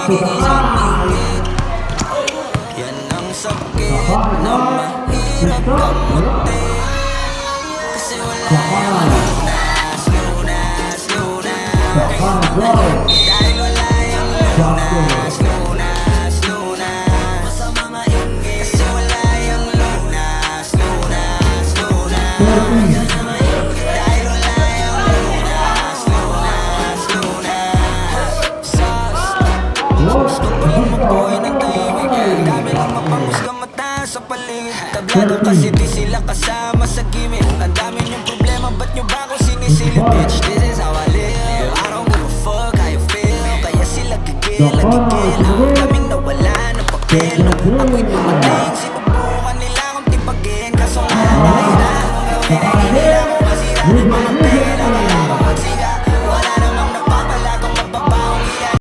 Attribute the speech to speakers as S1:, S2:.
S1: isang lingit. Yan ang sakit na mahirap kamutin. Kasi wala yung lunas, lunas, lunas. Dahil wala yung lunas, lunas, lunas. Sa mga inggit. Kasi wala yung lunas, lunas, lunas. Dahil wala yung lunas, lunas, lunas. Gusto ko lang mabuhay ng tahimik. Dami lang mapanghusgang mata sa paligid. Tablado kasi di sila kasama sa gimmick. Ang dami niyong problema, ba't niyo ba ako sinisilip? Bitch, this is how I live. I don't give a fuck how you feel. Kaya sila gigil, nagigil. Kaming nawala ng papel. Ako'y pumating, sinubukan nila akong tipagin. Kaso nga, nahirapan kung gawin ay nila akong masira.